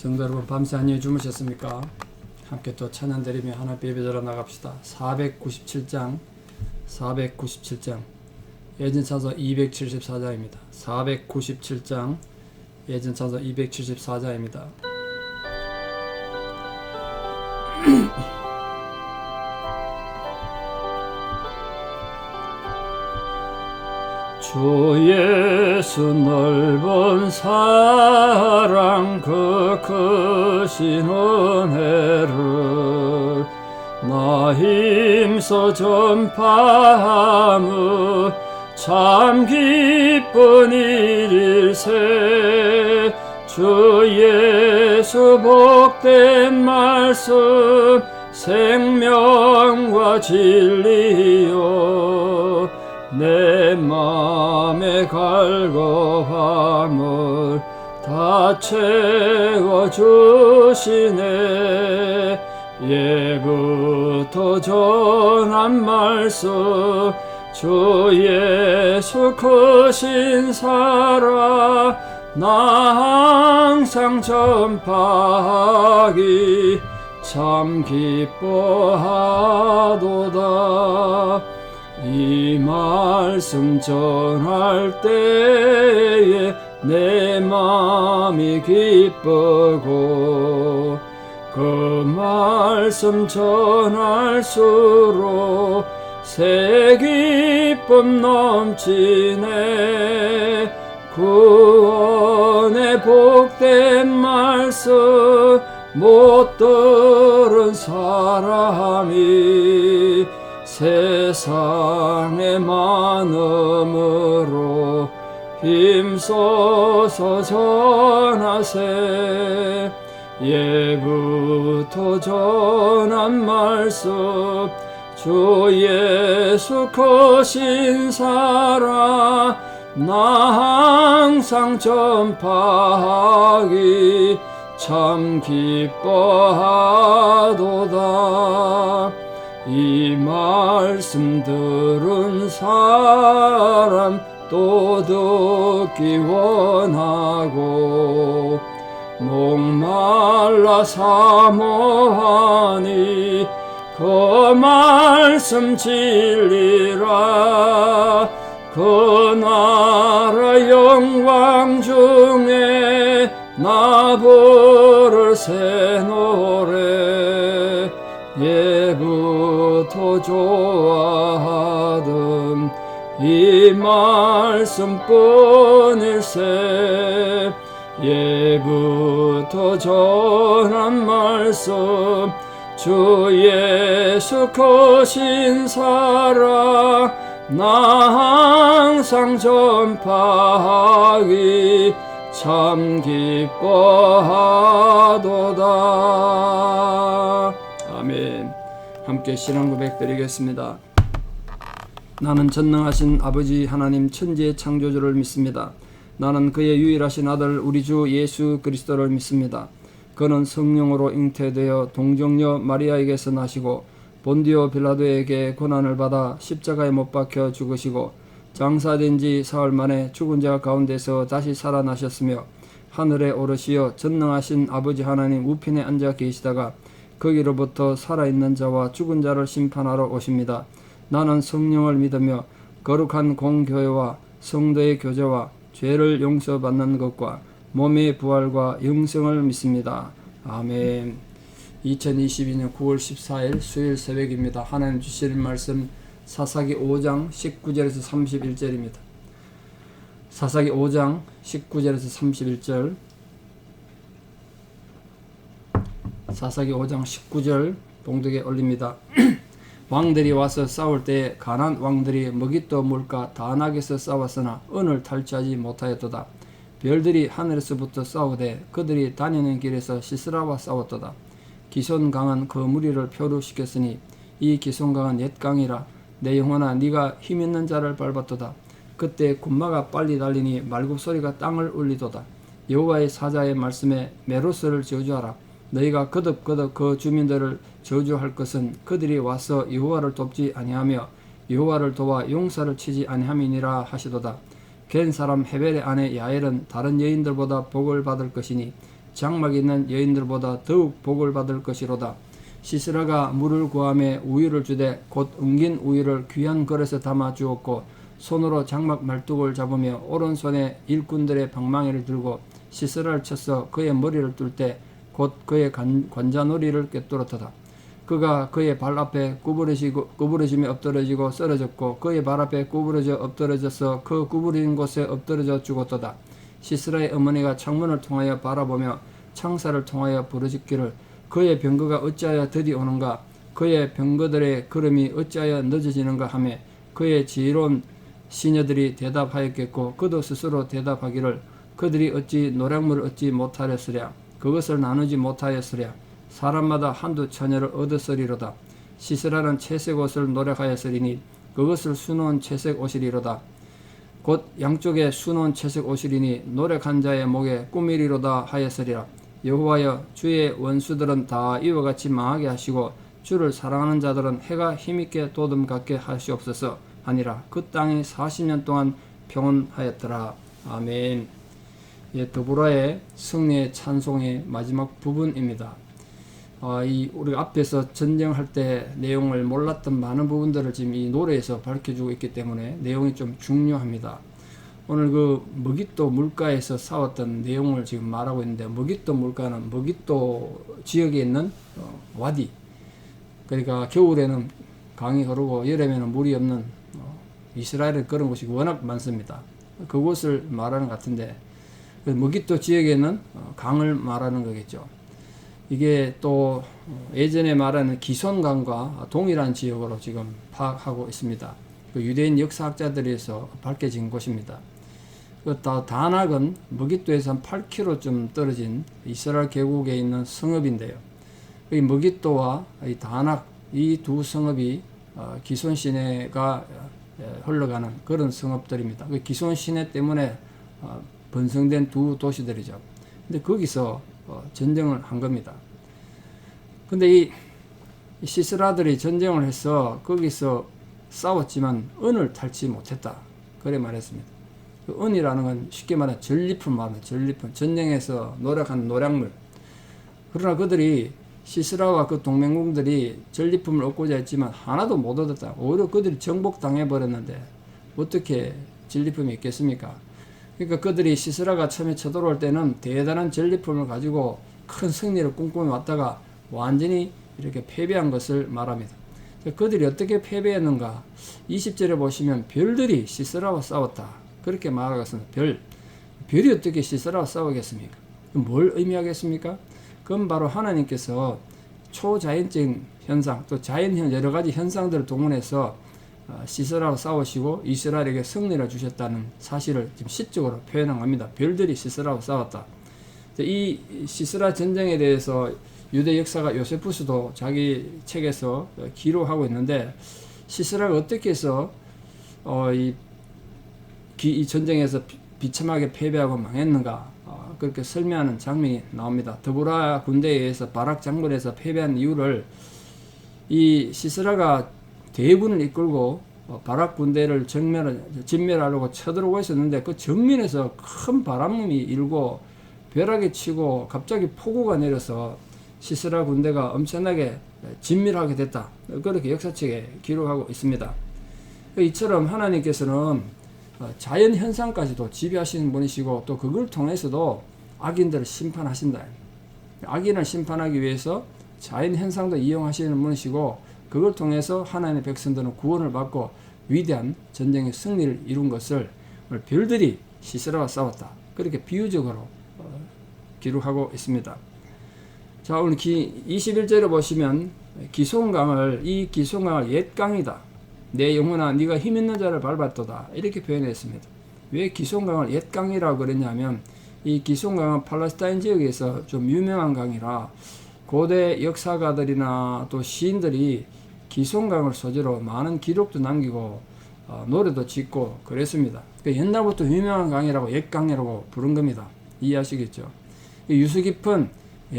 성도 여러분, 밤새 안녕히 주무셨습니까? 함께 또 찬양 드리며 하나님 예배드려 나갑시다. 497장 예전찬서 274장입니다. 497장 예전찬서 274장입니다. 주 예수 넓은 사랑 그 크신 은혜를 나 힘써 전파하며 참 기쁜 일일세. 주 예수 복된 말씀 생명과 진리요 내 맘에 갈급함을 다 채워주시네. 예부터 전한 말씀 주 예수 크신 사랑 나 항상 전파하기 참 기뻐하도다. 이 말씀 전할 때에 내 마음이 기쁘고 그 말씀 전할수록 새 기쁨 넘치네. 구원의 복된 말씀 못 들은 사람이 세상의 많음으로 힘써서 전하세. 예부터 전한 말씀 주 예수 크신 사랑 나 항상 전파하기 참 기뻐하도다. 이 말씀 들은 사람 또 듣기 원하고 목말라 사모하니 그 말씀 진리라. 그 나라 영광 중에 나 부를 새 노래 예부터 좋아하던 이 말씀뿐일세. 예부터 전한 말씀 주 예수 크신 사랑 나 항상 전파하기 참 기뻐하도다. 아멘. 함께 신앙 고백 드리겠습니다. 나는 전능하신 아버지 하나님 천지의 창조주를 믿습니다. 나는 그의 유일하신 아들 우리 주 예수 그리스도를 믿습니다. 그는 성령으로 잉태되어 동정녀 마리아에게서 나시고 본디오 빌라도에게 고난을 받아 십자가에 못 박혀 죽으시고 장사된 지 사흘 만에 죽은 자 가운데서 다시 살아나셨으며 하늘에 오르시어 전능하신 아버지 하나님 우편에 앉아 계시다가 거기로부터 살아있는 자와 죽은 자를 심판하러 오십니다. 나는 성령을 믿으며 거룩한 공교회와 성도의 교제와 죄를 용서받는 것과 몸의 부활과 영생을 믿습니다. 아멘. 2022년 9월 14일 수요일 새벽입니다. 하나님 주시는 말씀 사사기 5장 19절에서 31절입니다. 사사기 5장 19절에서 31절 사사기 5장 19절 봉독에 올립니다. 왕들이 와서 싸울 때 가나안 왕들이 먹잇도 물가 다낙에서 싸웠으나 은을 탈취하지 못하였도다. 별들이 하늘에서부터 싸우되 그들이 다니는 길에서 시스라와 싸웠도다. 기손강은 그 무리를 표류시켰으니 이 기손강은 옛 강이라. 내 영혼아 네가 힘있는 자를 밟았도다. 그때 군마가 빨리 달리니 말굽소리가 땅을 울리도다. 여호와의 사자의 말씀에 메로스를 저주하라. 너희가 거듭거듭 그 주민들을 저주할 것은 그들이 와서 여호와를 돕지 아니하며 여호와를 도와 용사를 치지 아니함이니라 하시도다. 겐 사람 헤벨의 아내 야엘은 다른 여인들보다 복을 받을 것이니 장막에 있는 여인들보다 더욱 복을 받을 것이로다. 시스라가 물을 구하며 우유를 주되 곧 웅긴 우유를 귀한 그릇에 담아 주었고 손으로 장막 말뚝을 잡으며 오른손에 일꾼들의 방망이를 들고 시스라를 쳐서 그의 머리를 뚫 때 곧 그의 관자놀이를 꿰뚫었도다. 그가 그의 발 앞에 구부러지며 엎드러지고 쓰러졌고 그의 발 앞에 구부러져 엎드러져서 그 구부러진 곳에 엎드러져 죽었도다. 시스라의 어머니가 창문을 통하여 바라보며 창사를 통하여 부르짖기를 그의 병거가 어찌하여 드디 오는가, 그의 병거들의 걸음이 어찌하여 늦어지는가 하며 그의 지혜로운 시녀들이 대답하였겠고 그도 스스로 대답하기를 그들이 어찌 노략물을 얻지 못하였으랴, 그것을 나누지 못하였으랴, 사람마다 한두 처녀를 얻었으리로다. 시스라는 채색 옷을 노력하였으리니 그것을 수놓은 채색 옷이리로다. 곧 양쪽에 수놓은 채색 옷이리니 노력한 자의 목에 꾸미리로다 하였으리라. 여호와여, 주의 원수들은 다 이와 같이 망하게 하시고 주를 사랑하는 자들은 해가 힘있게 도둠 갖게 하시옵소서 하니라. 그 땅이 40년 동안 평온하였더라. 아멘. 예, 더불어의 승리의 찬송의 마지막 부분입니다. 우리가 앞에서 전쟁할 때 내용을 몰랐던 많은 부분들을 지금 이 노래에서 밝혀주고 있기 때문에 내용이 좀 중요합니다. 오늘 그 머깃도 물가에서 싸웠던 내용을 지금 말하고 있는데, 머깃도 물가는 머깃도 지역에 있는 와디, 그러니까 겨울에는 강이 흐르고 여름에는 물이 없는 이스라엘은 그런 곳이 워낙 많습니다. 그곳을 말하는 것 같은데, 머깃도 지역에 있는 강을 말하는 거겠죠. 이게 또 예전에 말하는 기손강과 동일한 지역으로 지금 파악하고 있습니다. 그 유대인 역사학자들에서 밝혀진 곳입니다. 그 다낙은 머깃도에서 한 8km쯤 떨어진 이스라엘 계곡에 있는 성읍인데요. 이 머깃도와 이 다낙, 이 두 성읍이 기손 시내가 흘러가는 그런 성읍들입니다. 그 기손 시내 때문에 번성된 두 도시들이죠. 근데 거기서 전쟁을 한 겁니다. 근데 이 시스라들이 전쟁을 해서 거기서 싸웠지만 은을 탈지 못했다, 그래 말했습니다. 그 은이라는 건 쉽게 말하면 전리품 말합니다. 전리품, 전쟁에서 노력한 노략물. 그러나 그들이 시스라와 그 동맹국들이 전리품을 얻고자 했지만 하나도 못 얻었다. 오히려 그들이 정복당해 버렸는데 어떻게 전리품이 있겠습니까? 그러니까 그들이 시스라가 처음에 쳐들어올 때는 대단한 전리품을 가지고 큰 승리를 꿈꾸며 왔다가 완전히 이렇게 패배한 것을 말합니다. 그들이 어떻게 패배했는가? 20절에 보시면 별들이 시스라와 싸웠다, 그렇게 말하고 있습니다. 별이 어떻게 시스라와 싸우겠습니까? 뭘 의미하겠습니까? 그건 바로 하나님께서 초자연적인 현상, 또 자연 여러 가지 현상들을 동원해서 시스라와 싸우시고 이스라엘에게 승리를 주셨다는 사실을 지금 시적으로 표현한 겁니다. 별들이 시스라와 싸웠다. 이 시스라 전쟁에 대해서 유대 역사가 요세푸스도 자기 책에서 기록하고 있는데, 시스라가 어떻게 해서 이 전쟁에서 비참하게 패배하고 망했는가, 그렇게 설명하는 장면이 나옵니다. 드보라 군대에 의해서 바락 장군에서 패배한 이유를 이 시스라가 대군을 이끌고 바락 군대를 진멸하려고 쳐들어오고 있었는데, 그 정면에서 큰 바람이 일고 벼락이 치고 갑자기 폭우가 내려서 시스라 군대가 엄청나게 진멸하게 됐다, 그렇게 역사책에 기록하고 있습니다. 이처럼 하나님께서는 자연 현상까지도 지배하시는 분이시고, 또 그걸 통해서도 악인들을 심판하신다. 악인을 심판하기 위해서 자연 현상도 이용하시는 분이시고, 그걸 통해서 하나님의 백성들은 구원을 받고 위대한 전쟁의 승리를 이룬 것을 별들이 시스라와 싸웠다, 그렇게 비유적으로 기록하고 있습니다. 자, 오늘 21절에 보시면 이 기손강을 옛강이다, 내 영혼아 네가 힘있는 자를 밟았도다, 이렇게 표현했습니다. 왜 기손강을 옛강이라고 그랬냐면, 이 기손강은 팔레스타인 지역에서 좀 유명한 강이라 고대 역사가들이나 또 시인들이 기손강을 소재로 많은 기록도 남기고 노래도 짓고 그랬습니다. 옛날부터 유명한 강이라고 옛강이라고 부른 겁니다. 이해하시겠죠? 유수 깊은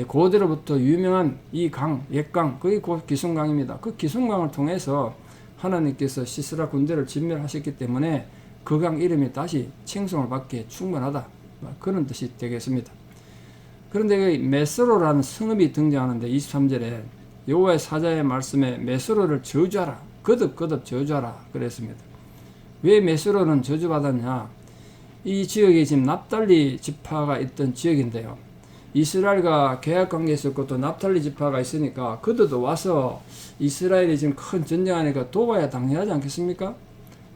고대로부터 유명한 이 강, 옛강, 그게 곧 기손강입니다. 그 기손강을 통해서 하나님께서 시스라 군대를 진멸하셨기 때문에 그 강 이름이 다시 칭송을 받기에 충분하다, 그런 뜻이 되겠습니다. 그런데 그 메스로라는 성읍이 등장하는데 23절에 여호와의 사자의 말씀에 메스로를 저주하라. 거듭 저주하라. 그랬습니다. 왜 메스로는 저주받았냐? 이 지역이 지금 납달리 지파가 있던 지역인데요. 이스라엘과 계약 관계에 있었고 또 납달리 지파가 있으니까 그들도 와서 이스라엘이 지금 큰 전쟁하니까 도와야 당연하지 않겠습니까?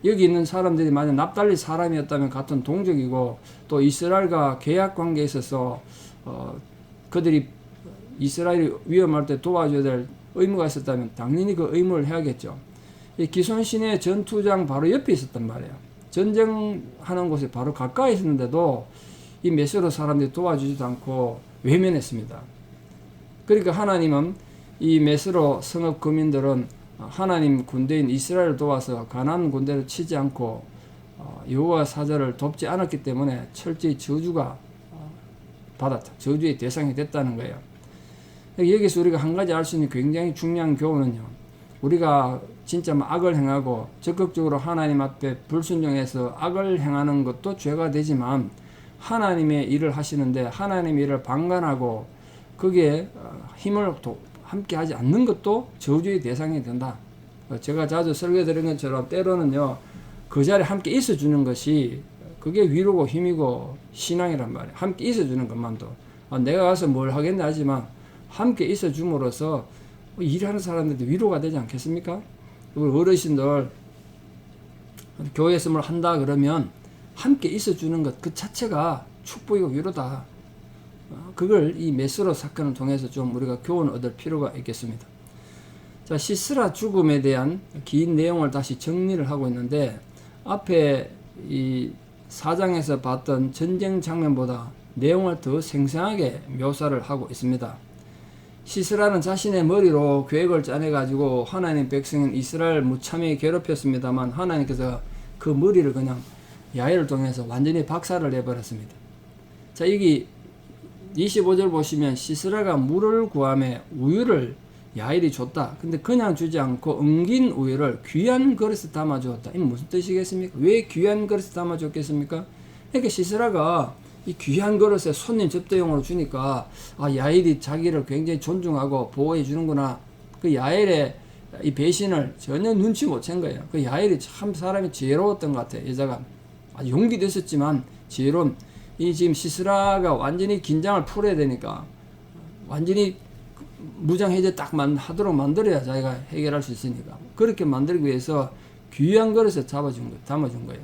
여기 있는 사람들이 만약 납달리 사람이었다면 같은 동족이고 또 이스라엘과 계약 관계에 있어서 그들이 이스라엘이 위험할 때 도와줘야 될 의무가 있었다면 당연히 그 의무를 해야겠죠. 이 기손 시내 전투장 바로 옆에 있었단 말이에요. 전쟁하는 곳에 바로 가까이 있었는데도 이 메스로 사람들이 도와주지도 않고 외면했습니다. 그러니까 하나님은 이 메스로 성읍 거민들은 하나님 군대인 이스라엘을 도와서 가나안 군대를 치지 않고 여호와 사자를 돕지 않았기 때문에 철저히 저주가 받았다. 저주의 대상이 됐다는 거예요. 여기서 우리가 한 가지 알 수 있는 굉장히 중요한 교훈은요. 우리가 진짜 악을 행하고 적극적으로 하나님 앞에 불순종해서 악을 행하는 것도 죄가 되지만 하나님의 일을 하시는데 하나님의 일을 방관하고 거기에 힘을 함께 하지 않는 것도 저주의 대상이 된다. 제가 자주 설교드린 것처럼 때로는요. 그 자리에 함께 있어주는 것이 그게 위로고 힘이고 신앙이란 말이에요. 함께 있어주는 것만도. 내가 가서 뭘 하겠나 하지만 함께 있어줌으로써 일하는 사람들도 위로가 되지 않겠습니까? 그리고 어르신들 교회에서 뭘 한다 그러면 함께 있어주는 것 그 자체가 축복이고 위로다. 그걸 이 메스로 사건을 통해서 좀 우리가 교훈을 얻을 필요가 있겠습니다. 자, 시스라 죽음에 대한 긴 내용을 다시 정리를 하고 있는데 앞에 이 4장에서 봤던 전쟁 장면보다 내용을 더 생생하게 묘사를 하고 있습니다. 시스라는 자신의 머리로 계획을 짜내가지고 하나님 백성인 이스라엘 무참히 괴롭혔습니다만 하나님께서 그 머리를 그냥 야훼를 통해서 완전히 박살을 내버렸습니다. 자, 여기 25절 보시면 시스라가 물을 구하며 우유를 야훼이 줬다. 근데 그냥 주지 않고 엉긴 우유를 귀한 그릇에 담아주었다. 이게 무슨 뜻이겠습니까? 왜 귀한 그릇에 담아줬겠습니까? 그러니까 시스라가 이 귀한 그릇에 손님 접대용으로 주니까 야훼이 자기를 굉장히 존중하고 보호해 주는구나. 그 야훼의 이 배신을 전혀 눈치 못 챈 거예요. 그 야훼이 참 사람이 지혜로웠던 것 같아요. 여자가 아주 용기도 있었지만 지혜로운 이 지금 시스라가 완전히 긴장을 풀어야 되니까 완전히 무장해제 딱 하도록 만들어야 자기가 해결할 수 있으니까 그렇게 만들기 위해서 귀한 그릇에 담아준 거예요.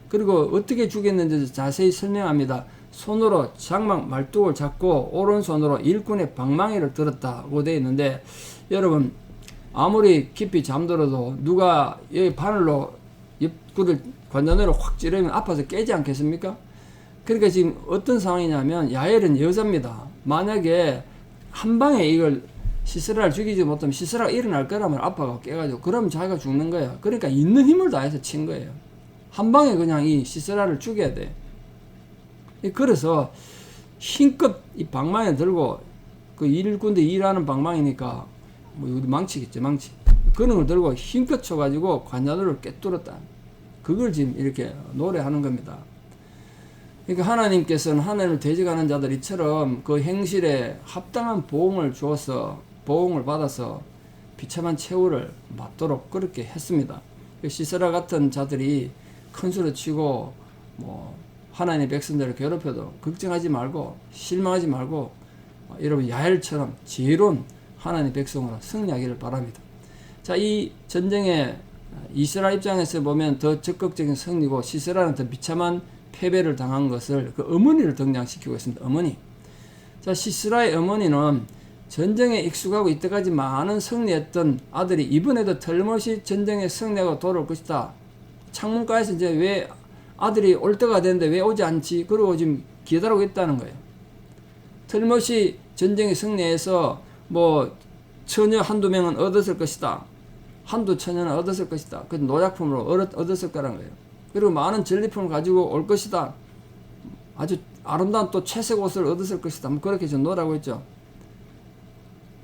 그리고 어떻게 죽였는지 자세히 설명합니다. 손으로 장막 말뚝을 잡고 오른손으로 일꾼의 방망이를 들었다고 되어 있는데 여러분 아무리 깊이 잠들어도 누가 여기 바늘로 옆구리를 관자놀이로 확 찌르면 아파서 깨지 않겠습니까? 그러니까 지금 어떤 상황이냐면 야엘은 여자입니다. 만약에 한 방에 이걸 시스라를 죽이지 못하면 시스라가 일어날 거라면 아빠가 깨가지고 그러면 자기가 죽는 거야. 그러니까 있는 힘을 다해서 친 거예요. 한 방에 그냥 이 시스라를 죽여야 돼. 그래서 힘껏 이 방망이 들고 그 일꾼들 일하는 방망이니까 뭐 우리 망치겠죠, 망치. 그런 걸 들고 힘껏 쳐가지고 관자놀이를 꿰뚫었다. 그걸 지금 이렇게 노래하는 겁니다. 그러니까 하나님께서는 하나님을 대적하는 자들 이처럼 그 행실에 합당한 보응을 주어서 보응을 받아서 비참한 최후를 맞도록 그렇게 했습니다. 시스라 같은 자들이 큰 소리 치고 뭐 하나님의 백성들을 괴롭혀도 걱정하지 말고 실망하지 말고 여러분 야엘처럼 지혜로운 하나님의 백성으로 승리하기를 바랍니다. 자, 이 전쟁에 이스라엘 입장에서 보면 더 적극적인 승리고 시스라는 더 비참한 패배를 당한 것을 그 어머니를 등장시키고 있습니다. 어머니. 자, 시스라의 어머니는 전쟁에 익숙하고 이때까지 많은 승리했던 아들이 이번에도 틀림없이 전쟁에 승리하고 돌아올 것이다. 창문가에서 이제 왜 아들이 올 때가 됐는데 왜 오지 않지? 그러고 지금 기다리고 있다는 거예요. 틀림없이 전쟁에 승리해서 뭐 처녀 한두 명은 얻었을 것이다. 한두 처녀는 얻었을 것이다. 그 노작품으로 얻었을 거라는 거예요. 그리고 많은 전리품을 가지고 올 것이다. 아주 아름다운 또 채색 옷을 얻었을 것이다. 뭐 그렇게 좀 노라고 했죠.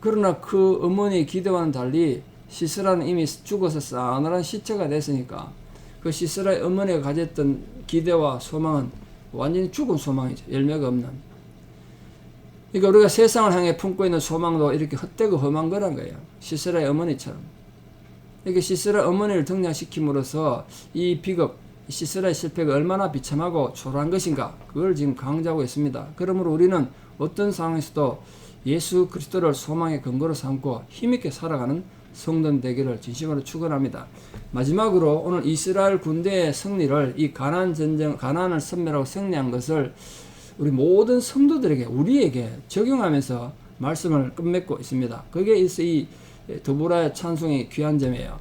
그러나 그 어머니의 기대와는 달리 시스라는 이미 죽어서 싸늘한 시체가 됐으니까 그 시스라의 어머니가 가졌던 기대와 소망은 완전히 죽은 소망이죠. 열매가 없는. 그러니까 우리가 세상을 향해 품고 있는 소망도 이렇게 헛되고 험한 거란 거예요. 시스라의 어머니처럼. 이렇게 시스라 어머니를 등장시킴으로써 이 비극, 시스라의 실패가 얼마나 비참하고 초라한 것인가, 그걸 지금 강조하고 있습니다. 그러므로 우리는 어떤 상황에서도 예수 그리스도를 소망의 근거로 삼고 힘있게 살아가는 성도님 되기를 진심으로 축원합니다. 마지막으로 오늘 이스라엘 군대의 승리를, 이 가나안 전쟁, 가나안을 섬멸하고 승리한 것을 우리 모든 성도들에게, 우리에게 적용하면서 말씀을 끝맺고 있습니다. 그게 이 드보라의 찬송의 귀한 점이에요.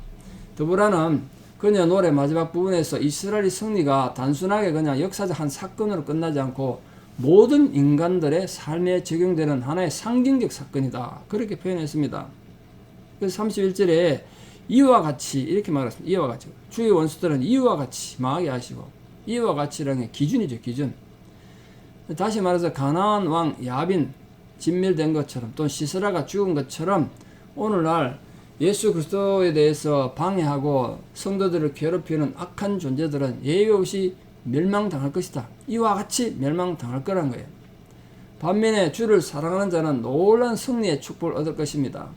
드보라는 그녀 노래 마지막 부분에서 이스라엘의 승리가 단순하게 그냥 역사적 한 사건으로 끝나지 않고 모든 인간들의 삶에 적용되는 하나의 상징적 사건이다, 그렇게 표현했습니다. 그래서 31절에 이와 같이 이렇게 말했습니다. 이와 같이 주의 원수들은 이와 같이 망하게 하시고, 이와 같이라는 게 기준이죠, 기준. 다시 말해서 가나안 왕 야빈 진멸된 것처럼, 또 시스라가 죽은 것처럼 오늘날 예수 그리스도에 대해서 방해하고 성도들을 괴롭히는 악한 존재들은 예외 없이 멸망당할 것이다. 이와 같이 멸망당할 거란 거예요. 반면에 주를 사랑하는 자는 놀라운 승리의 축복을 얻을 것입니다.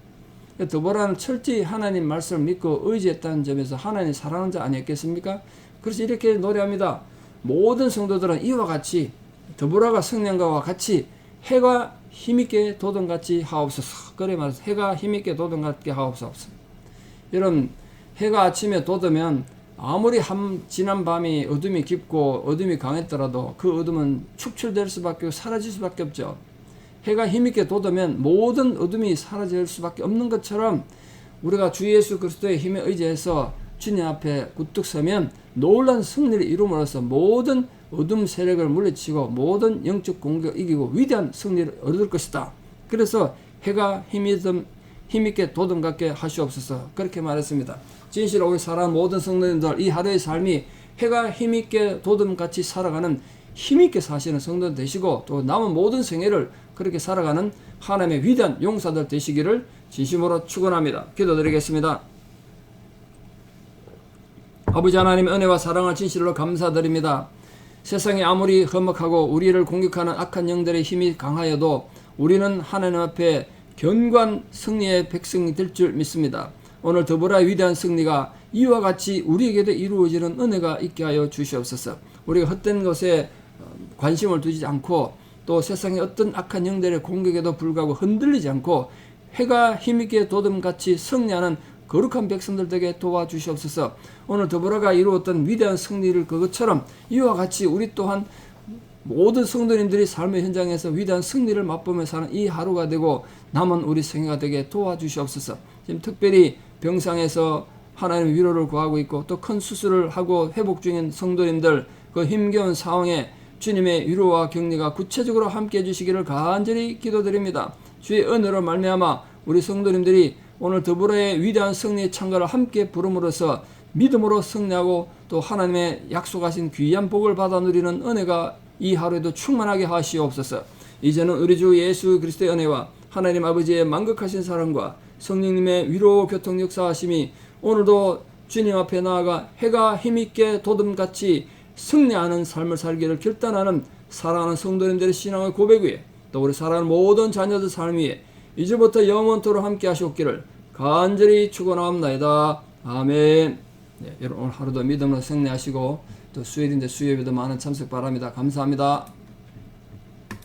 드보라는 철저히 하나님 말씀을 믿고 의지했다는 점에서 하나님 사랑하는 자 아니었겠습니까? 그래서 이렇게 노래합니다. 모든 성도들은 이와 같이, 드보라가 승리한 것과 같이 해가 힘있게 돋음같이 하옵소서. 그래 말해서 해가 힘있게 돋음같게 하옵소서. 여러분, 해가 아침에 돋으면 아무리 지난 밤이 어둠이 깊고 어둠이 강했더라도 그 어둠은 축출될 수밖에 없고 사라질 수밖에 없죠. 해가 힘있게 돋으면 모든 어둠이 사라질 수밖에 없는 것처럼 우리가 주 예수 그리스도의 힘에 의지해서 주님 앞에 우뚝 서면 놀라운 승리를 이룸으로써 모든 어둠 세력을 물리치고 모든 영적 공격을 이기고 위대한 승리를 얻을 것이다. 그래서 해가 힘있게 돋음같게 하시옵소서, 그렇게 말했습니다. 진실로 우리 사랑하는 모든 성도님들, 이 하루의 삶이 해가 힘있게 돋음같이 살아가는 힘있게 사시는 성도 되시고, 또 남은 모든 생애를 그렇게 살아가는 하나님의 위대한 용사들 되시기를 진심으로 축원합니다. 기도드리겠습니다. 아버지 하나님의 은혜와 사랑을 진실로 감사드립니다. 세상이 아무리 험악하고 우리를 공격하는 악한 영들의 힘이 강하여도 우리는 하나님 앞에 견고한 승리의 백성이 될 줄 믿습니다. 오늘 드보라의 위대한 승리가 이와 같이 우리에게도 이루어지는 은혜가 있게 하여 주시옵소서. 우리가 헛된 것에 관심을 두지 않고, 또 세상의 어떤 악한 영들의 공격에도 불구하고 흔들리지 않고 해가 힘있게 돋음같이 승리하는 거룩한 백성들 되게 도와주시옵소서. 오늘 드보라가 이루었던 위대한 승리를 그것처럼 이와 같이 우리 또한 모든 성도님들이 삶의 현장에서 위대한 승리를 맛보며 사는 이 하루가 되고 남은 우리 생애가 되게 도와주시옵소서. 지금 특별히 병상에서 하나님의 위로를 구하고 있고, 또 큰 수술을 하고 회복 중인 성도님들, 그 힘겨운 상황에 주님의 위로와 격려가 구체적으로 함께 해주시기를 간절히 기도드립니다. 주의 은혜로 말미암아 우리 성도님들이 오늘 드보라의 위대한 승리의 찬가를 함께 부름으로써 믿음으로 승리하고 또 하나님의 약속하신 귀한 복을 받아 누리는 은혜가 이 하루에도 충만하게 하시옵소서. 이제는 우리 주 예수 그리스도의 은혜와 하나님 아버지의 만극하신 사랑과 성령님의 위로 교통 역사하심이 오늘도 주님 앞에 나아가 해가 힘있게 돋음같이 승리하는 삶을 살기를 결단하는 사랑하는 성도님들의 신앙의 고백 위에, 또 우리 사랑하는 모든 자녀들 삶 위에 이제부터 영원토록 함께 하시옵기를 간절히 축원하옵나이다. 아멘. 네, 여러분 오늘 하루도 믿음으로 승리하시고, 또 수요일인데 수요일에도 많은 참석 바랍니다. 감사합니다.